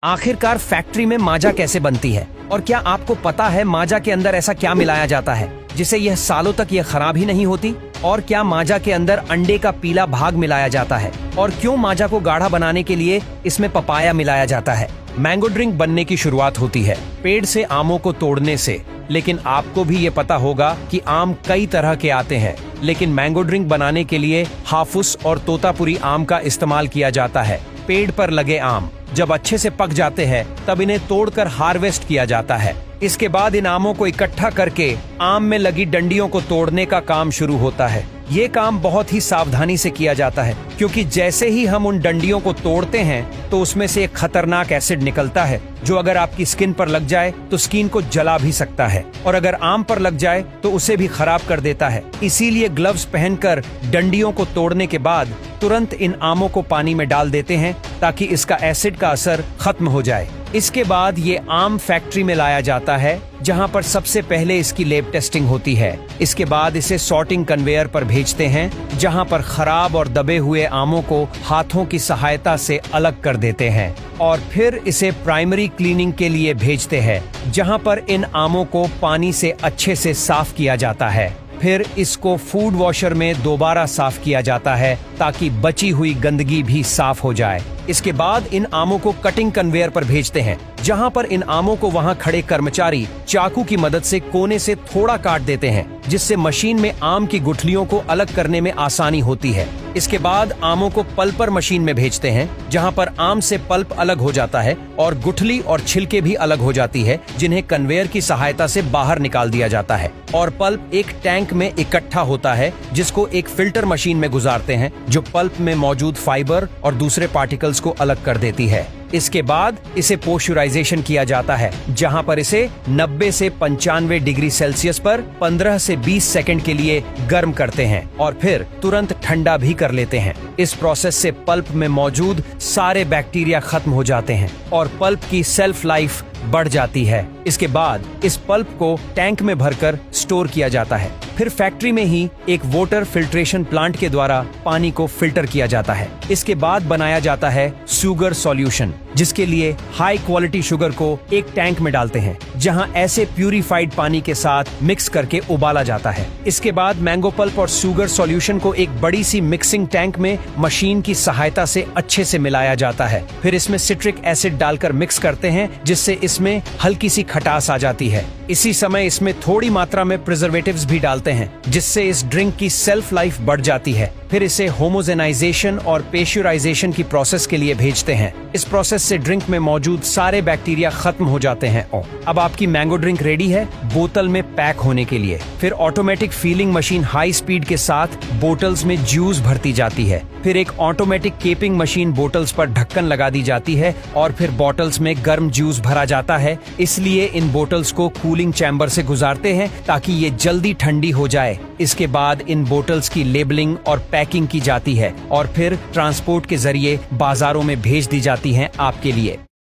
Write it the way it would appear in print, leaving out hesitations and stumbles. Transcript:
आखिरकार फैक्ट्री में माजा कैसे बनती है और क्या आपको पता है माजा के अंदर ऐसा क्या मिलाया जाता है जिससे यह सालों तक यह खराब ही नहीं होती? और क्या माजा के अंदर अंडे का पीला भाग मिलाया जाता है? और क्यों माजा को गाढ़ा बनाने के लिए इसमें पपाया मिलाया जाता है? मैंगो ड्रिंक बनने की शुरुआत होती है पेड़ से आमों को तोड़ने से, लेकिन आपको भी ये पता होगा कि आम कई तरह के आते हैं, लेकिन मैंगो ड्रिंक बनाने के लिए हाफूस और तोतापुरी आम का इस्तेमाल किया जाता है। पेड़ पर लगे आम जब अच्छे से पक जाते हैं तब इन्हें तोड़कर हार्वेस्ट किया जाता है। इसके बाद इन आमों को इकट्ठा करके आम में लगी डंडियों को तोड़ने का काम शुरू होता है। ये काम बहुत ही सावधानी से किया जाता है क्योंकि जैसे ही हम उन डंडियों को तोड़ते हैं तो उसमें से एक खतरनाक एसिड निकलता है जो अगर आपकी स्किन पर लग जाए तो स्किन को जला भी सकता है और अगर आम पर लग जाए तो उसे भी खराब कर देता है। इसीलिए ग्लव्स पहनकर डंडियों को तोड़ने के बाद तुरंत इन आमों को पानी में डाल देते हैं ताकि इसका एसिड का असर खत्म हो जाए। इसके बाद ये आम फैक्ट्री में लाया जाता है जहां पर सबसे पहले इसकी लैब टेस्टिंग होती है। इसके बाद इसे सॉर्टिंग कन्वेयर पर भेजते हैं जहां पर खराब और दबे हुए आमों को हाथों की सहायता से अलग कर देते हैं और फिर इसे प्राइमरी क्लीनिंग के लिए भेजते हैं जहां पर इन आमों को पानी से अच्छे से साफ किया जाता है। फिर इसको फूड वॉशर में दोबारा साफ किया जाता है ताकि बची हुई गंदगी भी साफ हो जाए। इसके बाद इन आमों को कटिंग कन्वेयर पर भेजते हैं जहां पर इन आमों को वहां खड़े कर्मचारी चाकू की मदद से कोने से थोड़ा काट देते हैं जिससे मशीन में आम की गुठलियों को अलग करने में आसानी होती है। इसके बाद आमों को पल्पर मशीन में भेजते हैं जहां पर आम से पल्प अलग हो जाता है और गुठली और छिलके भी अलग हो जाती है जिन्हें कन्वेयर की सहायता से बाहर निकाल दिया जाता है और पल्प एक टैंक में इकट्ठा होता है जिसको एक फिल्टर मशीन में गुजारते हैं जो पल्प में मौजूद फाइबर और दूसरे पार्टिकल्स को अलग कर देती है। इसके बाद इसे पोस्चराइजेशन किया जाता है जहां पर इसे 90 से 95 डिग्री सेल्सियस पर 15 से 20 सेकंड के लिए गर्म करते हैं और फिर तुरंत ठंडा भी कर लेते हैं। इस प्रोसेस से पल्प में मौजूद सारे बैक्टीरिया खत्म हो जाते हैं और पल्प की सेल्फ लाइफ बढ़ जाती है। इसके बाद इस पल्प को टैंक में भरकर स्टोर किया जाता है। फिर फैक्ट्री में ही एक वाटर फिल्ट्रेशन प्लांट के द्वारा पानी को फिल्टर किया जाता है। इसके बाद बनाया जाता है शुगर सॉल्यूशन जिसके लिए हाई क्वालिटी शुगर को एक टैंक में डालते हैं जहां ऐसे प्यूरिफाइड पानी के साथ मिक्स करके उबाला जाता है। इसके बाद मैंगो पल्प और शुगर सॉल्यूशन को एक बड़ी सी मिक्सिंग टैंक में मशीन की सहायता से अच्छे से मिलाया जाता है। फिर इसमें सिट्रिक एसिड डालकर मिक्स करते हैं जिससे इसमें हल्की सी खटास आ जाती है। इसी समय इसमें थोड़ी मात्रा में प्रिजर्वेटिव्स भी डालते हैं जिससे इस ड्रिंक की सेल्फ लाइफ बढ़ जाती है। फिर इसे होमोजेनाइजेशन और पेस्चराइजेशन की प्रोसेस के लिए भेजते हैं। इस प्रोसेस से ड्रिंक में मौजूद सारे बैक्टीरिया खत्म हो जाते हैं और अब आपकी मैंगो ड्रिंक रेडी है बोतल में पैक होने के लिए। फिर automatic feeling machine high speed के साथ बोतल्स में जूस भरती जाती है। फिर एक ऑटोमेटिक केपिंग मशीन बोतल्स पर ढक्कन लगा दी जाती है और फिर बोतल्स में गर्म जूस भरा जाता है। इसलिए इन बोतल्स को कूलिंग चैम्बर से गुजारते हैं ताकि ये जल्दी ठंडी हो जाए। इसके बाद इन बोतल्स की लेबलिंग और पैकिंग की जाती है और फिर ट्रांसपोर्ट के जरिए बाजारों में भेज दी जाती हैं आपके लिए।